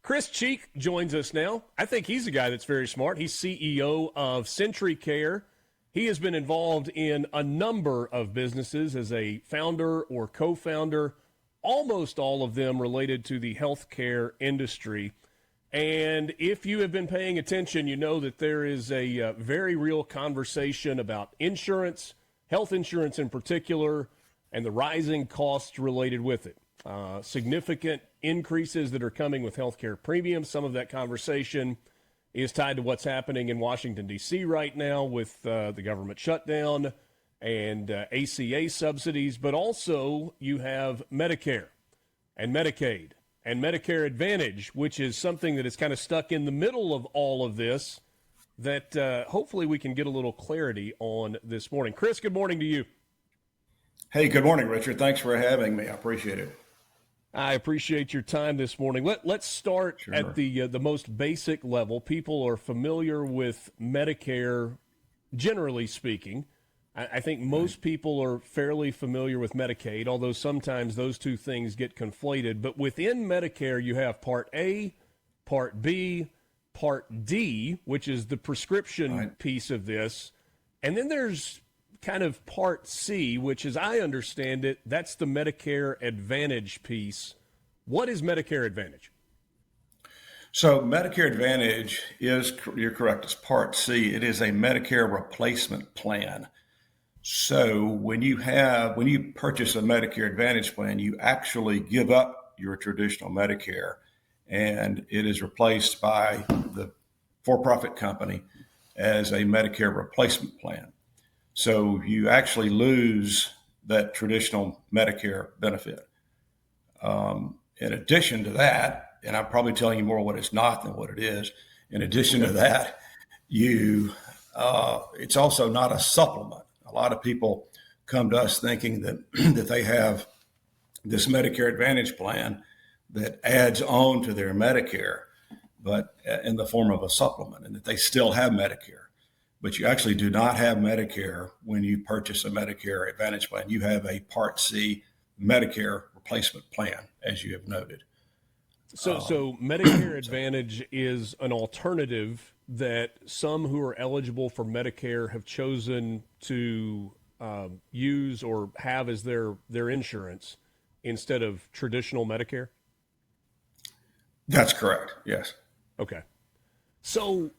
Chris Cheek joins us now. I think he's a guy that's very smart. He's CEO of SentryCare. He has been involved in a number of businesses as a founder or co-founder, almost all of them related to the healthcare industry. And if you have been paying attention, you know that there is a very real conversation about insurance, health insurance in particular, and the rising costs related with it. Significant increases that are coming with healthcare premiums. Some of that conversation is tied to what's happening in Washington, D.C. right now with the government shutdown and ACA subsidies. But also you have Medicare and Medicaid and Medicare Advantage, which is something that is kind of stuck in the middle of all of this that hopefully we can get a little clarity on this morning. Chris, good morning to you. Hey, good morning, Richard. Thanks for having me. I appreciate it. I appreciate your time this morning. Let's start at the most basic level. People are familiar with Medicare, generally speaking. I think most people are fairly familiar with Medicaid, although sometimes those two things get conflated. But within Medicare, you have Part A, Part B, Part D, which is the prescription piece of this. And then there's kind of Part C, which, as I understand it, that's the Medicare Advantage piece. What is Medicare Advantage? So Medicare Advantage is, you're correct, it's Part C. It is a Medicare replacement plan. So when you purchase a Medicare Advantage plan, you actually give up your traditional Medicare, and it is replaced by the for-profit company as a Medicare replacement plan. So you actually lose that traditional Medicare benefit. In addition to that, and I'm probably telling you more what it's not than what it is. In addition to that, it's also not a supplement. A lot of people come to us thinking that that they have this Medicare Advantage plan that adds on to their Medicare, but in the form of a supplement, and that they still have Medicare. But you actually do not have Medicare when you purchase a Medicare Advantage plan. You have a Part C Medicare replacement plan, as you have noted. So Medicare Advantage is an alternative that some who are eligible for Medicare have chosen to use or have as their insurance instead of traditional Medicare? That's correct, yes. Okay. So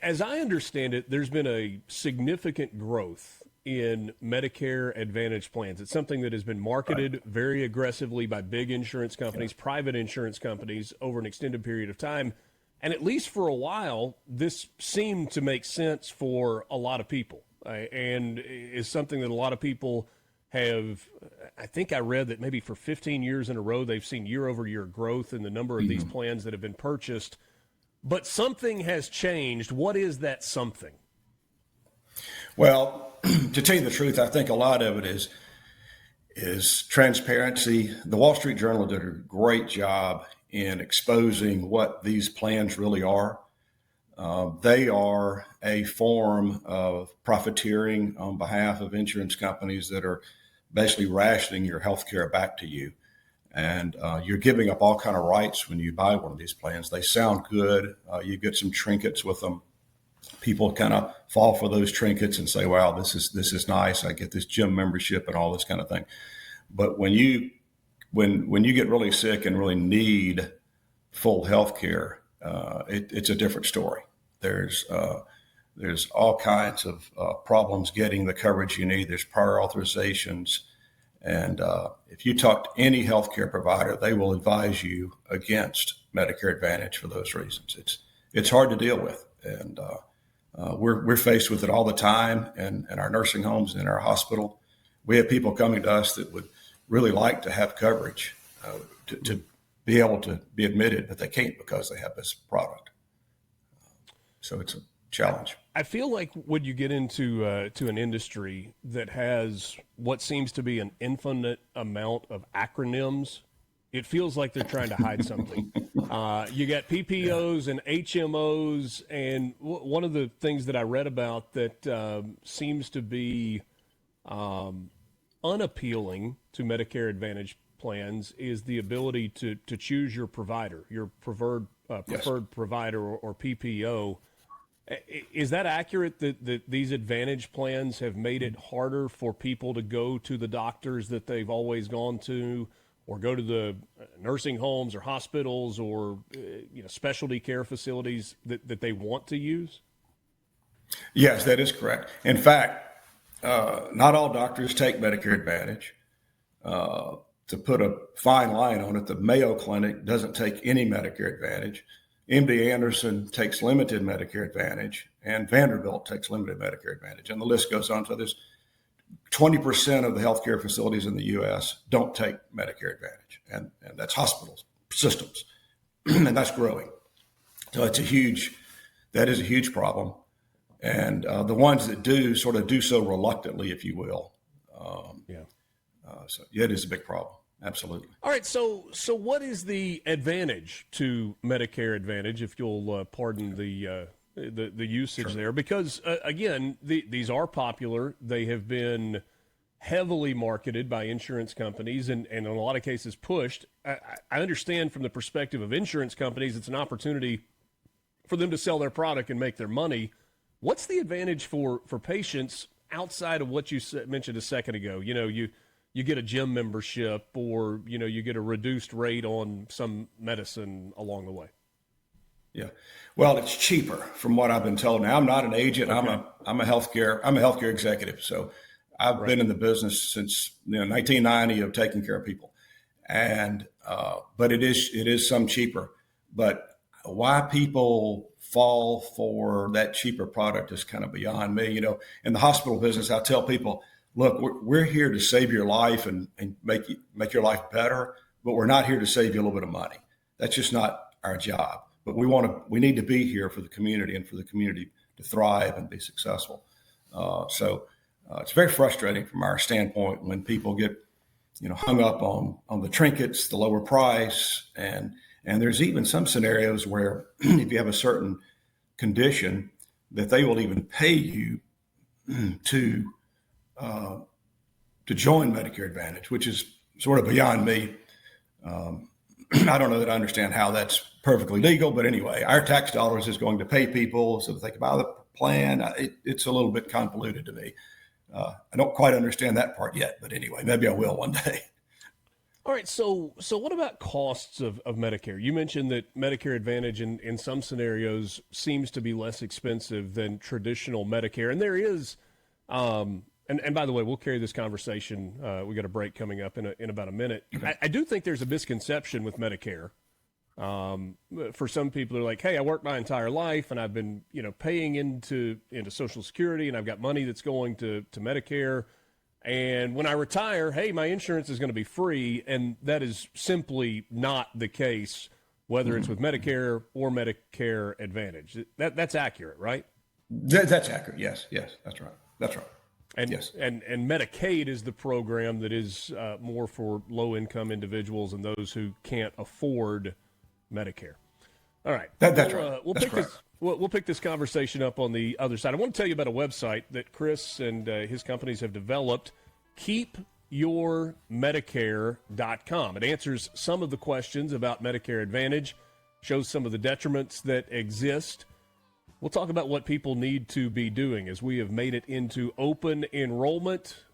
as I understand it, there's been a significant growth in Medicare Advantage plans. It's something that has been marketed very aggressively by big insurance companies, private insurance companies over an extended period of time. And at least for a while, this seemed to make sense for a lot of people and is something that a lot of people have. I think I read that maybe for 15 years in a row, they've seen year over year growth in the number of these plans that have been purchased. But something has changed. What is that something? Well, to tell you the truth, I think a lot of it is transparency. The Wall Street Journal did a great job in exposing what these plans really are. They are a form of profiteering on behalf of insurance companies that are basically rationing your health care back to you. And you're giving up all kind of rights when you buy one of these plans. They sound good. You get some trinkets with them. People kind of fall for those trinkets and say, wow, this is nice. I get this gym membership and all this kind of thing. But when you get really sick and really need full health care, it's a different story. There's all kinds of problems getting the coverage you need. There's prior authorizations. And if you talk to any healthcare provider, they will advise you against Medicare Advantage for those reasons. It's hard to deal with, and we're faced with it all the time. And in our nursing homes and in our hospital, we have people coming to us that would really like to have coverage to be able to be admitted, but they can't because they have this product. So it's a challenge. I feel like when you get into to an industry that has what seems to be an infinite amount of acronyms, it feels like they're trying to hide something. You got PPOs and HMOs, and one of the things that I read about that seems to be unappealing to Medicare Advantage plans is the ability to choose your provider, your preferred provider or PPO. Is that accurate that these Advantage plans have made it harder for people to go to the doctors that they've always gone to, or go to the nursing homes or hospitals or specialty care facilities that they want to use? Yes, that is correct. In fact, not all doctors take Medicare Advantage. To put a fine line on it, the Mayo Clinic doesn't take any Medicare Advantage. MD Anderson takes limited Medicare Advantage, and Vanderbilt takes limited Medicare Advantage. And the list goes on. So there's 20% of the healthcare facilities in the U.S. don't take Medicare Advantage, and that's hospitals, systems, and that's growing. So that is a huge problem. And the ones that do sort of do so reluctantly, if you will. So it is a big problem. Absolutely. All right. So what is the advantage to Medicare Advantage, if you'll pardon the usage there? Because again, these are popular. They have been heavily marketed by insurance companies and in a lot of cases pushed. I understand from the perspective of insurance companies, it's an opportunity for them to sell their product and make their money. What's the advantage for patients outside of what you mentioned a second ago? You get a gym membership, or you get a reduced rate on some medicine along the way. Yeah, well, it's cheaper from what I've been told. Now, I'm not an agent. Okay. I'm a healthcare executive. So I've been in the business since 1990 of taking care of people, and but it is some cheaper. But why people fall for that cheaper product is kind of beyond me. In the hospital business, I tell people, look, we're here to save your life and make your life better, but we're not here to save you a little bit of money. That's just not our job. But we need to be here for the community and for the community to thrive and be successful. So it's very frustrating from our standpoint when people get, hung up on the trinkets, the lower price, and there's even some scenarios where if you have a certain condition, that they will even pay you to join Medicare Advantage, which is sort of beyond me. I don't know that I understand how that's perfectly legal, but anyway, our tax dollars is going to pay people so that they can buy the plan. It's a little bit convoluted to me. I don't quite understand that part yet, but anyway, maybe I will one day. All right. So what about costs of Medicare? You mentioned that Medicare Advantage in some scenarios seems to be less expensive than traditional Medicare. And there is, and by the way, we'll carry this conversation. We got a break coming up in about a minute. Okay. I do think there's a misconception with Medicare. For some people, they're like, hey, I worked my entire life and I've been, paying into Social Security, and I've got money that's going to Medicare. And when I retire, hey, my insurance is going to be free. And that is simply not the case, whether it's with Medicare or Medicare Advantage. That's accurate, right? That's accurate. Yes, that's right. And, yes. and Medicaid is the program that is more for low-income individuals and those who can't afford Medicare. All right. That's right. We'll pick this conversation up on the other side. I want to tell you about a website that Chris and his companies have developed, keepyourmedicare.com. It answers some of the questions about Medicare Advantage, shows some of the detriments that exist. We'll talk about what people need to be doing as we have made it into open enrollment.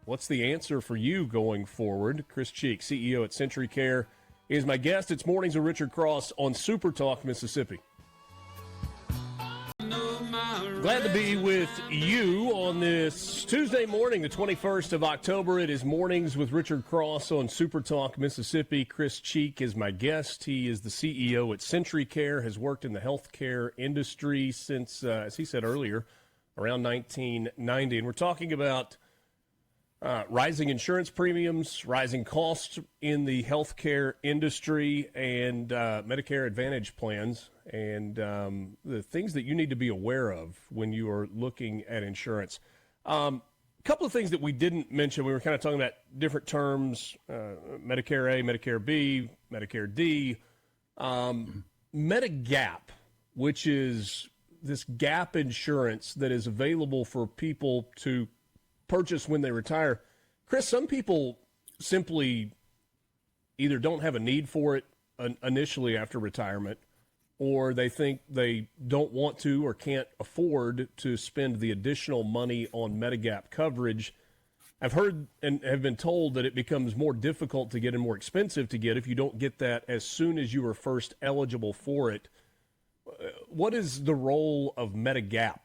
What's the answer for you going forward? Chris Cheek, CEO at SentryCare, is my guest. It's Mornings with Richard Cross on SuperTalk, Mississippi. Glad to be with you on this Tuesday morning, the 21st of October. It is Mornings with Richard Cross on SuperTalk, Mississippi. Chris Cheek is my guest. He is the CEO at SentryCare, has worked in the healthcare industry since, as he said earlier, around 1990. And we're talking about rising insurance premiums, rising costs in the healthcare industry, and Medicare Advantage plans, and the things that you need to be aware of when you are looking at insurance. A couple of things that we didn't mention. We were kind of talking about different terms, Medicare A, Medicare B, Medicare D. Medigap, which is this gap insurance that is available for people to purchase when they retire. Chris, some people simply either don't have a need for it initially after retirement, or they think they don't want to or can't afford to spend the additional money on Medigap coverage. I've heard and have been told that it becomes more difficult to get and more expensive to get if you don't get that as soon as you were first eligible for it. What is the role of Medigap?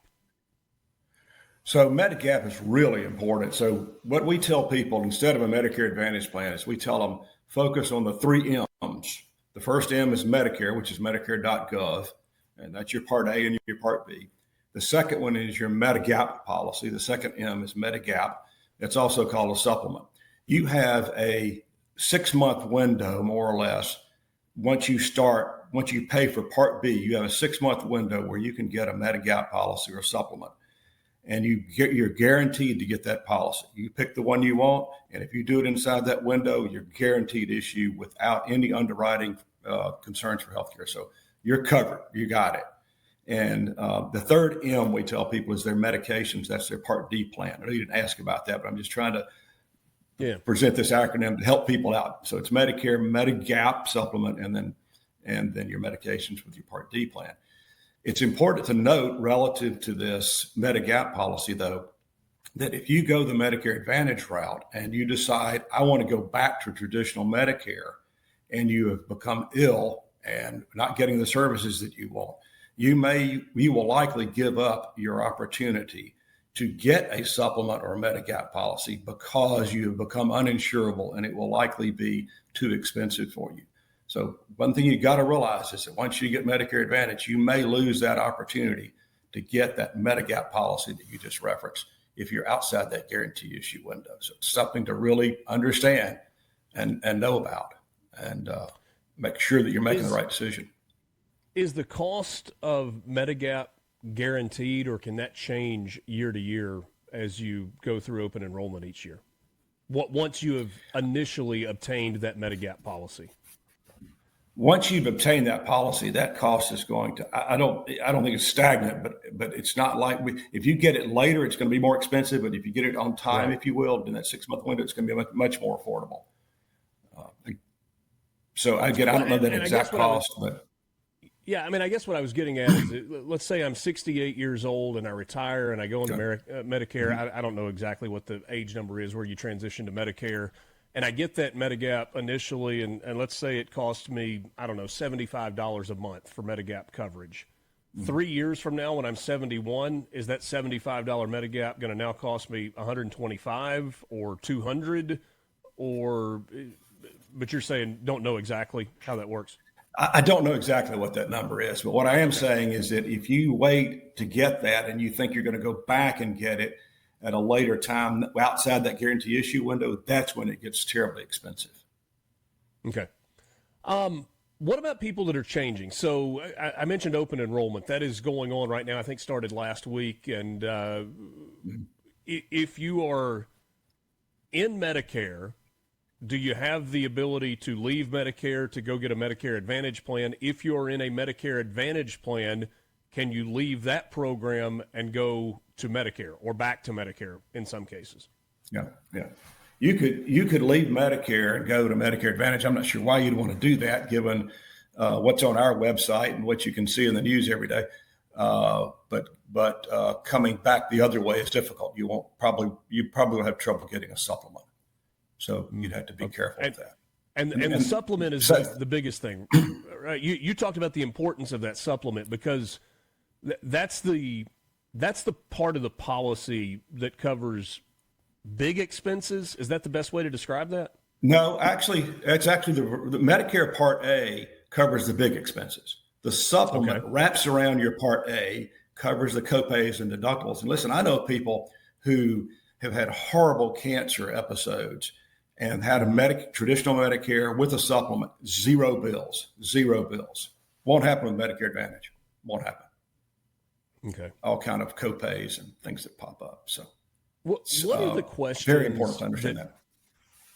So Medigap is really important. So what we tell people instead of a Medicare Advantage plan is we tell them focus on the 3 M's. The first M is Medicare, which is Medicare.gov, and that's your Part A and your Part B. The second one is your Medigap policy. The second M is Medigap. It's also called a supplement. You have a 6-month window, more or less. Once you pay for Part B, you have a 6-month window where you can get a Medigap policy or supplement. And you're guaranteed to get that policy. You pick the one you want, and if you do it inside that window, you're guaranteed issue without any underwriting concerns for healthcare. So you're covered. You got it. And the third M we tell people is their medications. That's their Part D plan. I know you didn't ask about that, but I'm just trying to present this acronym to help people out. So it's Medicare, Medigap supplement, and then your medications with your Part D plan. It's important to note relative to this Medigap policy, though, that if you go the Medicare Advantage route and you decide, I want to go back to traditional Medicare, and you have become ill and not getting the services that you want, you will likely give up your opportunity to get a supplement or a Medigap policy because you have become uninsurable and it will likely be too expensive for you. So one thing you got to realize is that once you get Medicare Advantage, you may lose that opportunity to get that Medigap policy that you just referenced if you're outside that guarantee issue window. So it's something to really understand and know about, and make sure that you're making the right decision. Is the cost of Medigap guaranteed, or can that change year to year as you go through open enrollment each year? Once you have initially obtained that Medigap policy? Once you've obtained that policy, that cost is going to, I don't think it's stagnant, but it's not like if you get it later, it's going to be more expensive. But if you get it on time, if you will, in that 6-month window, it's going to be much more affordable. So I don't know that exact cost, but. Yeah, I mean, I guess what I was getting at is, let's say I'm 68 years old and I retire and I go into Medicare. I don't know exactly what the age number is where you transition to Medicare. And I get that Medigap initially, and let's say it costs me, I don't know, $75 a month for Medigap coverage. 3 years from now, when I'm 71, is that $75 Medigap going to now cost me $125 or $200? But you're saying don't know exactly how that works? I don't know exactly what that number is, but what I am saying is that if you wait to get that and you think you're going to go back and get it at a later time outside that guarantee issue window, that's when it gets terribly expensive. Okay. What about people that are changing? So I mentioned open enrollment. That is going on right now. I think started last week. And if you are in Medicare, do you have the ability to leave Medicare to go get a Medicare Advantage plan? If you're in a Medicare Advantage plan, can you leave that program and go to Medicare or back to Medicare in some cases? Yeah. You could leave Medicare and go to Medicare Advantage. I'm not sure why you'd want to do that, given what's on our website and what you can see in the news every day. But coming back the other way is difficult. You probably will have trouble getting a supplement. So you'd have to be careful with that. And the supplement is the biggest thing, right? You talked about the importance of that supplement because that's the part of the policy that covers big expenses. Is that the best way to describe that? No, actually, it's actually the Medicare Part A covers the big expenses. The supplement wraps around your Part A, covers the copays and deductibles. And listen, I know people who have had horrible cancer episodes and had a traditional Medicare with a supplement, zero bills. Won't happen with Medicare Advantage. Won't happen. Okay. All kind of copays and things that pop up. So what are the questions? Very important to understand that.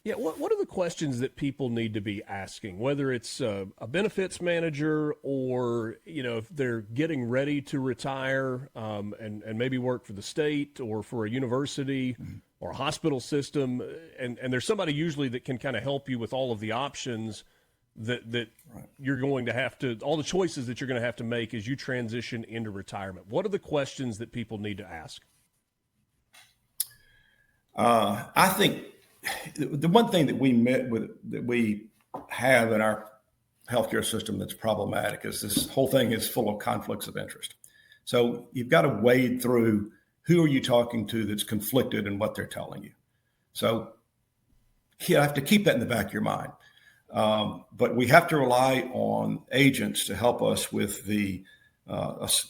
Yeah. What are the questions that people need to be asking, whether it's a benefits manager or, if they're getting ready to retire and maybe work for the state or for a university? or a hospital system, and there's somebody usually that can kind of help you with all of the options that Right. you're going to have to, all the choices that you're going to have to make as you transition into retirement. What are the questions that people need to ask? I think the one thing that we have in our healthcare system that's problematic is this whole thing is full of conflicts of interest. So you've got to wade through who are you talking to that's conflicted in what they're telling you. So you have to keep that in the back of your mind. But we have to rely on agents to help us with to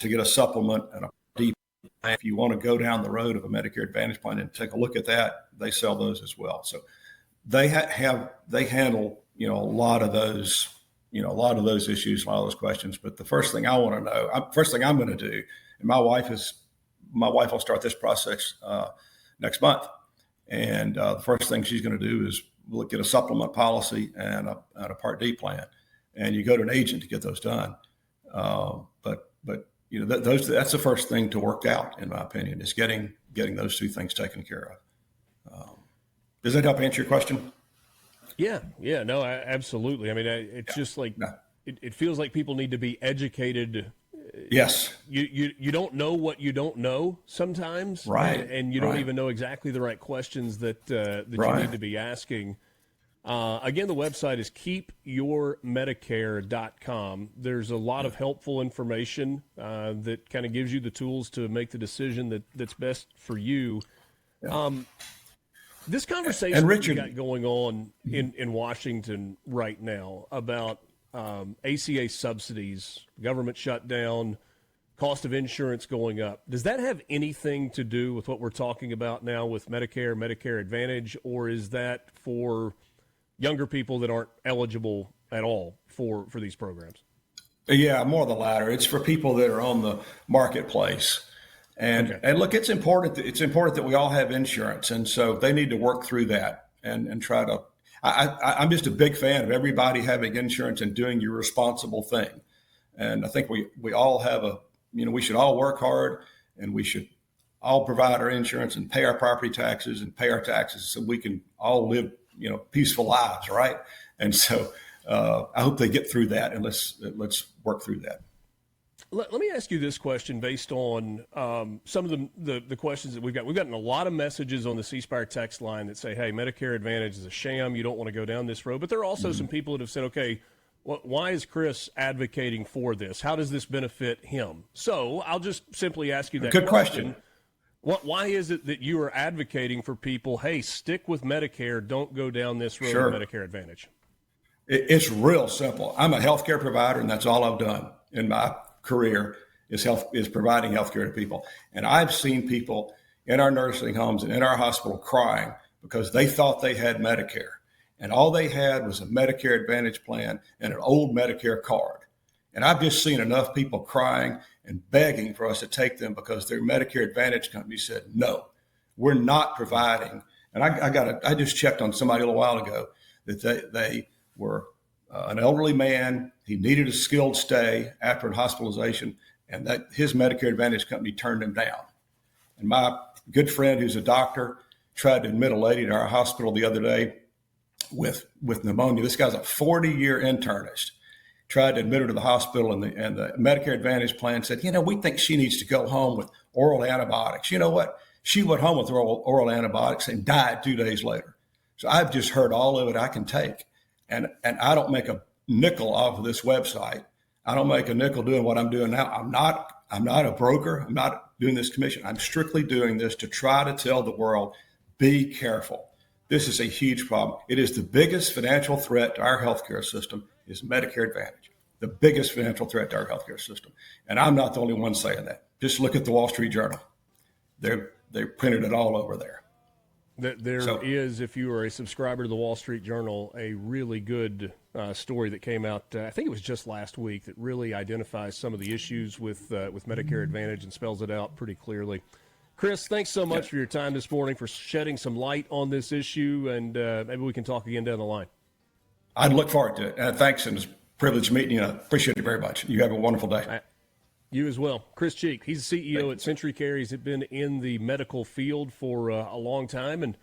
get a supplement and a deep. If you want to go down the road of a Medicare Advantage plan and take a look at that, they sell those as well. So they handle a lot of those issues, a lot of those questions. But the first thing I want to know, first thing I'm going to do, and my wife will start this process next month, and the first thing she's going to do is look at a supplement policy and a Part D plan, and you go to an agent to get those done. But that's the first thing to work out, in my opinion, is getting those two things taken care of. Does that help answer your question? Yeah, no, absolutely. I mean, it's just like it feels like people need to be educated. Yes. You don't know what you don't know sometimes, right? And you don't even know exactly the right questions that you need to be asking. Again, the website is keepyourmedicare.com. There's a lot of helpful information that kind of gives you the tools to make the decision that's best for you. Yeah. This conversation and Richard, we got going on in Washington right now about ACA subsidies, government shutdown, cost of insurance going up. Does that have anything to do with what we're talking about now with Medicare, Medicare Advantage, or is that for younger people that aren't eligible at all for these programs? Yeah, more the latter. It's for people that are on the marketplace. And look, it's important that we all have insurance. And so they need to work through that and try to, I'm just a big fan of everybody having insurance and doing your responsible thing. And I think we all have we should all work hard, and we should all provide our insurance and pay our property taxes and pay our taxes so we can all live, peaceful lives. Right. And so I hope they get through that, and let's work through that. Let me ask you this question based on some of the questions that we've got. We've gotten a lot of messages on the C Spire text line that say, hey, Medicare Advantage is a sham. You don't want to go down this road. But there are also some people that have said, okay, why is Chris advocating for this? How does this benefit him? So I'll just simply ask you that Good question. Why is it that you are advocating for people, hey, stick with Medicare, don't go down this road Sure. of Medicare Advantage? It's real simple. I'm a healthcare provider, and that's all I've done in my career is providing healthcare to people. And I've seen people in our nursing homes and in our hospital crying because they thought they had Medicare, and all they had was a Medicare Advantage plan and an old Medicare card. And I've just seen enough people crying and begging for us to take them because their Medicare Advantage company said, no, we're not providing. And I just checked on somebody a little while ago that they were an elderly man. He needed a skilled stay after a hospitalization, and that his Medicare Advantage company turned him down. And my good friend, who's a doctor, tried to admit a lady to our hospital the other day with pneumonia. This guy's a 40-year internist. Tried to admit her to the hospital, and the Medicare Advantage plan said, we think she needs to go home with oral antibiotics. You know what? She went home with oral antibiotics and died 2 days later. So I've just heard all of it I can take. And I don't make a nickel off of this website. I don't make a nickel doing what I'm doing now. I'm not a broker. I'm not doing this commission. I'm strictly doing this to try to tell the world, be careful. This is a huge problem. It is the biggest financial threat to our healthcare system is Medicare Advantage. The biggest financial threat to our healthcare system. And I'm not the only one saying that. Just look at the Wall Street Journal. They printed it all over there. There is, if you are a subscriber to the Wall Street Journal, a really good story that came out, I think it was just last week, that really identifies some of the issues with Medicare Advantage and spells it out pretty clearly. Chris, thanks so much for your time this morning, for shedding some light on this issue, and maybe we can talk again down the line. I'd look forward to it. Thanks, and it's a privilege meeting you. I appreciate it very much. You have a wonderful day. You as well. Chris Cheek, he's the CEO at SentryCare. He's been in the medical field for a long time, and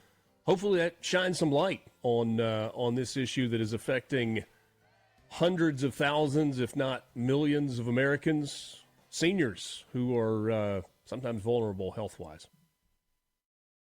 hopefully that shines some light on this issue that is affecting hundreds of thousands, if not millions of Americans, seniors who are sometimes vulnerable health-wise.